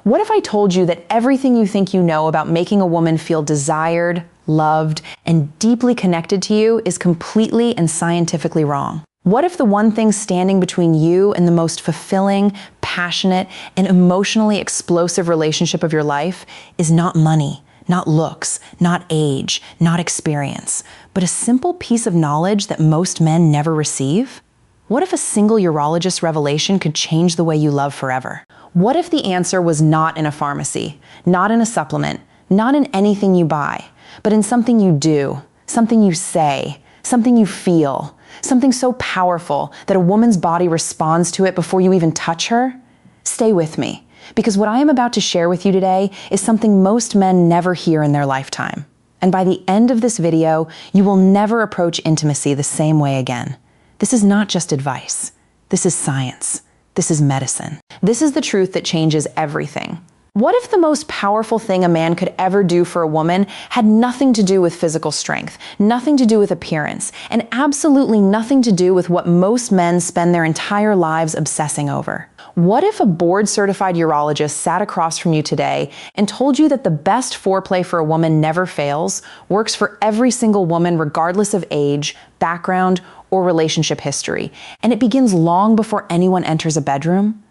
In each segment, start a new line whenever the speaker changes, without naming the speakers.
What if I told you that everything you think you know about making a woman feel desired, loved, and deeply connected to you is completely and scientifically wrong? What if the one thing standing between you and the most fulfilling, passionate, and emotionally explosive relationship of your life is not money, not looks, not age, not experience, but a simple piece of knowledge that most men never receive? What if a single urologist revelation could change the way you love forever? What if the answer was not in a pharmacy, not in a supplement, not in anything you buy, but in something you do, something you say, something you feel, something so powerful that a woman's body responds to it before you even touch her? Stay with me, because what I am about to share with you today is something most men never hear in their lifetime. And by the end of this video, you will never approach intimacy the same way again. This is not just advice. This is science. This is medicine. This is the truth that changes everything. What if the most powerful thing a man could ever do for a woman had nothing to do with physical strength, nothing to do with appearance, and absolutely nothing to do with what most men spend their entire lives obsessing over? What if a board-certified urologist sat across from you today and told you that the best foreplay for a woman never fails, works for every single woman regardless of age, background, or relationship history, and it begins long before anyone enters a bedroom?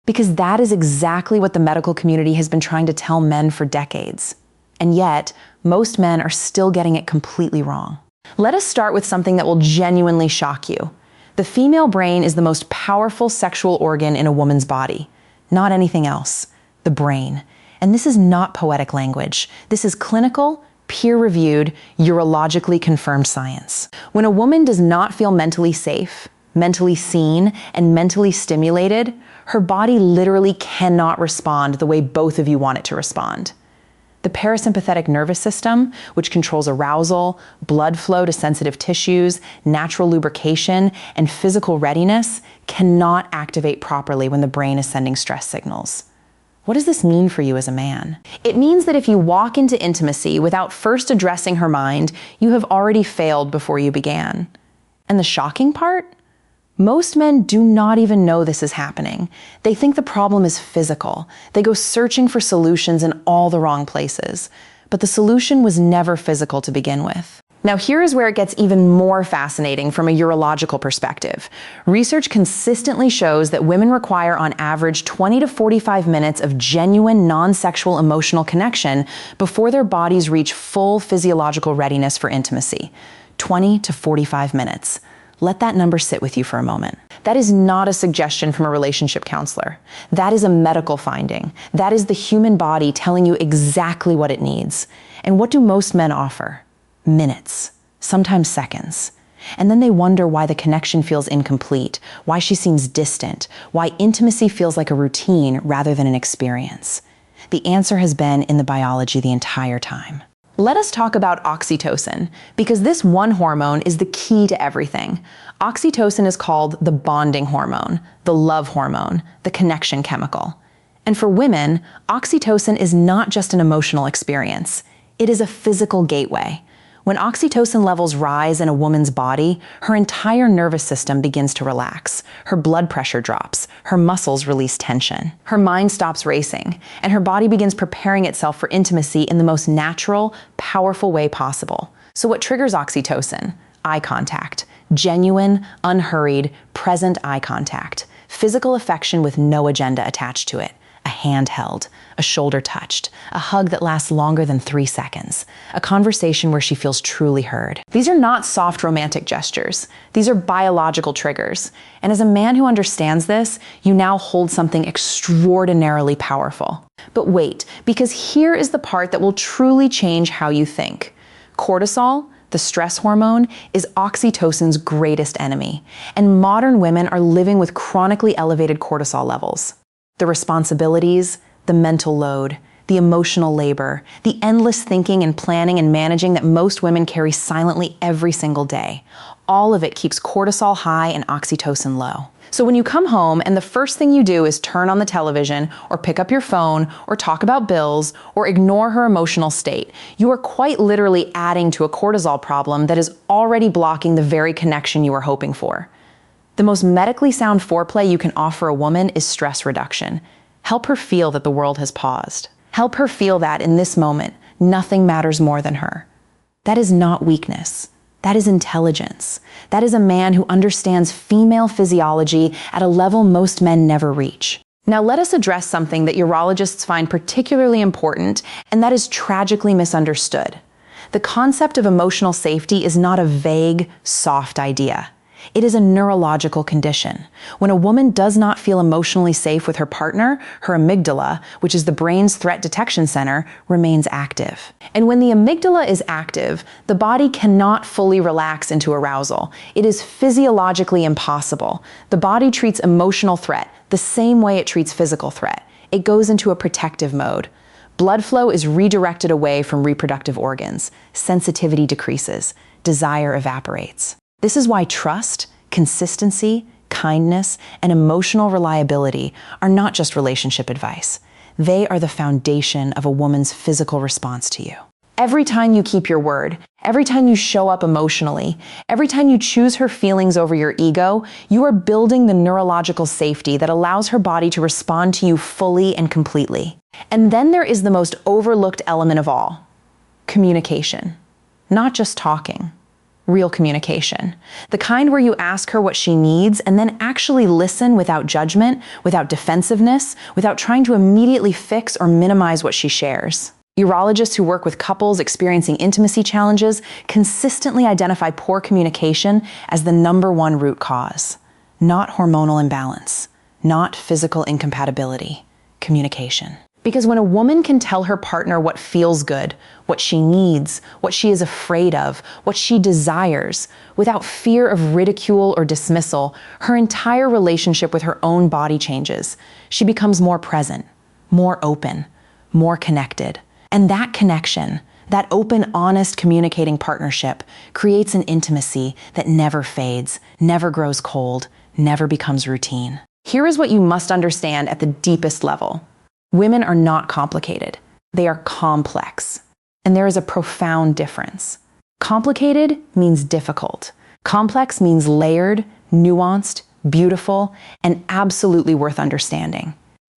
Because that is exactly what the medical community has been trying to tell men for decades. And yet, most men are still getting it completely wrong. Let us start with something that will genuinely shock you. The female brain is the most powerful sexual organ in a woman's body. Not anything else. The brain. And this is not poetic language. This is clinical, peer-reviewed, urologically confirmed science. When a woman does not feel mentally safe, mentally seen, and mentally stimulated, her body literally cannot respond the way both of you want it to respond. The parasympathetic nervous system, which controls arousal, blood flow to sensitive tissues, natural lubrication, and physical readiness, cannot activate properly when the brain is sending stress signals. What does this mean for you as a man? It means that if you walk into intimacy without first addressing her mind, you have already failed before you began. And the shocking part? Most men do not even know this is happening. They think the problem is physical. They go searching for solutions in all the wrong places. But the solution was never physical to begin with. Now here is where it gets even more fascinating from a urological perspective. Research consistently shows that women require on average 20 to 45 minutes of genuine non-sexual emotional connection before their bodies reach full physiological readiness for intimacy. 20 to 45 minutes. Let that number sit with you for a moment. That is not a suggestion from a relationship counselor. That is a medical finding. That is the human body telling you exactly what it needs. And what do most men offer? Minutes, sometimes seconds. And then they wonder why the connection feels incomplete, why she seems distant, why intimacy feels like a routine rather than an experience. The answer has been in the biology the entire time. Let us talk about oxytocin, because this one hormone is the key to everything. Oxytocin is called the bonding hormone, the love hormone, the connection chemical. And for women, oxytocin is not just an emotional experience. It is a physical gateway. When oxytocin levels rise in a woman's body, her entire nervous system begins to relax. Her blood pressure drops. Her muscles release tension. Her mind stops racing, and her body begins preparing itself for intimacy in the most natural, powerful way possible. So what triggers oxytocin? Eye contact. Genuine, unhurried, present eye contact. Physical affection with no agenda attached to it. A hand held, a shoulder touched, a hug that lasts longer than 3 seconds, a conversation where she feels truly heard. These are not soft romantic gestures. These are biological triggers. And as a man who understands this, you now hold something extraordinarily powerful. But wait, because here is the part that will truly change how you think. Cortisol, the stress hormone, is oxytocin's greatest enemy. And modern women are living with chronically elevated cortisol levels. The responsibilities, the mental load, the emotional labor, the endless thinking and planning and managing that most women carry silently every single day. All of it keeps cortisol high and oxytocin low. So when you come home and the first thing you do is turn on the television or pick up your phone or talk about bills or ignore her emotional state, you are quite literally adding to a cortisol problem that is already blocking the very connection you are hoping for. The most medically sound foreplay you can offer a woman is stress reduction. Help her feel that the world has paused. Help her feel that in this moment, nothing matters more than her. That is not weakness. That is intelligence. That is a man who understands female physiology at a level most men never reach. Now let us address something that urologists find particularly important, and that is tragically misunderstood. The concept of emotional safety is not a vague, soft idea. It is a neurological condition. When a woman does not feel emotionally safe with her partner, her amygdala, which is the brain's threat detection center, remains active. And when the amygdala is active, the body cannot fully relax into arousal. It is physiologically impossible. The body treats emotional threat the same way it treats physical threat. It goes into a protective mode. Blood flow is redirected away from reproductive organs. Sensitivity decreases. Desire evaporates. This is why trust, consistency, kindness, and emotional reliability are not just relationship advice. They are the foundation of a woman's physical response to you. Every time you keep your word, every time you show up emotionally, every time you choose her feelings over your ego, you are building the neurological safety that allows her body to respond to you fully and completely. And then there is the most overlooked element of all: communication. Not just talking. Real communication. The kind where you ask her what she needs and then actually listen without judgment, without defensiveness, without trying to immediately fix or minimize what she shares. Urologists who work with couples experiencing intimacy challenges consistently identify poor communication as the #1 root cause. Not hormonal imbalance, not physical incompatibility, communication. Because when a woman can tell her partner what feels good, what she needs, what she is afraid of, what she desires, without fear of ridicule or dismissal, her entire relationship with her own body changes. She becomes more present, more open, more connected. And that connection, that open, honest, communicating partnership, creates an intimacy that never fades, never grows cold, never becomes routine. Here is what you must understand at the deepest level. Women are not complicated. They are complex. And there is a profound difference. Complicated means difficult. Complex means layered, nuanced, beautiful, and absolutely worth understanding.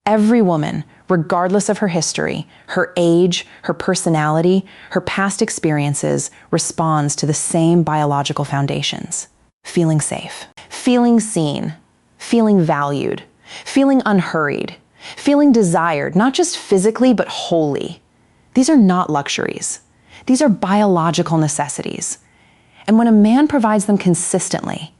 Every woman, regardless of her history, her age, her personality, her past experiences, responds to the same biological foundations. Feeling safe, feeling seen, feeling valued, feeling unhurried, feeling desired, not just physically, but wholly. These are not luxuries. These are biological necessities. And when a man provides them consistently,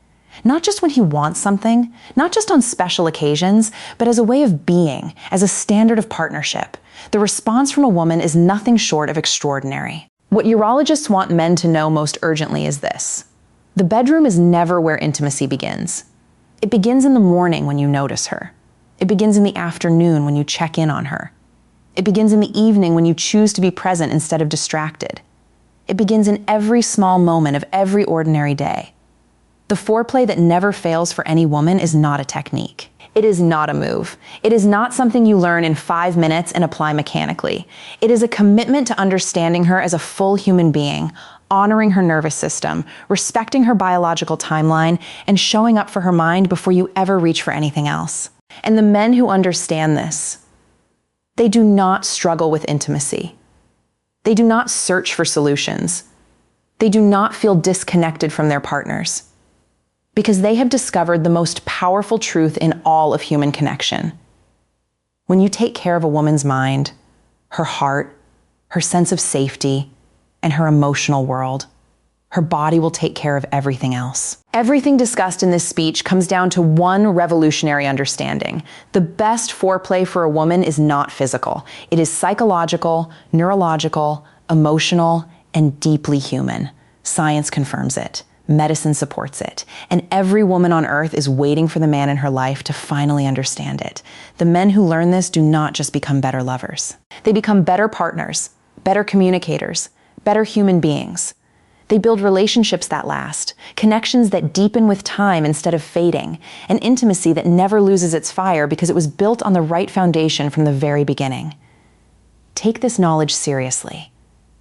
not just when he wants something, not just on special occasions, but as a way of being, as a standard of partnership, the response from a woman is nothing short of extraordinary. What urologists want men to know most urgently is this: the bedroom is never where intimacy begins. It begins in the morning when you notice her. It begins in the afternoon when you check in on her. It begins in the evening when you choose to be present instead of distracted. It begins in every small moment of every ordinary day. The foreplay that never fails for any woman is not a technique. It is not a move. It is not something you learn in 5 minutes and apply mechanically. It is a commitment to understanding her as a full human being, honoring her nervous system, respecting her biological timeline, and showing up for her mind before you ever reach for anything else. And the men who understand this, they do not struggle with intimacy. They do not search for solutions. They do not feel disconnected from their partners, because they have discovered the most powerful truth in all of human connection. When you take care of a woman's mind, her heart, her sense of safety, and her emotional world, her body will take care of everything else. Everything discussed in this speech comes down to one revolutionary understanding. The best foreplay for a woman is not physical. It is psychological, neurological, emotional, and deeply human. Science confirms it. Medicine supports it. And every woman on earth is waiting for the man in her life to finally understand it. The men who learn this do not just become better lovers. They become better partners, better communicators, better human beings. They build relationships that last, connections that deepen with time instead of fading, an intimacy that never loses its fire because it was built on the right foundation from the very beginning. Take this knowledge seriously.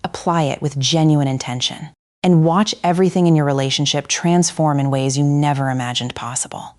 Apply it with genuine intention, and watch everything in your relationship transform in ways you never imagined possible.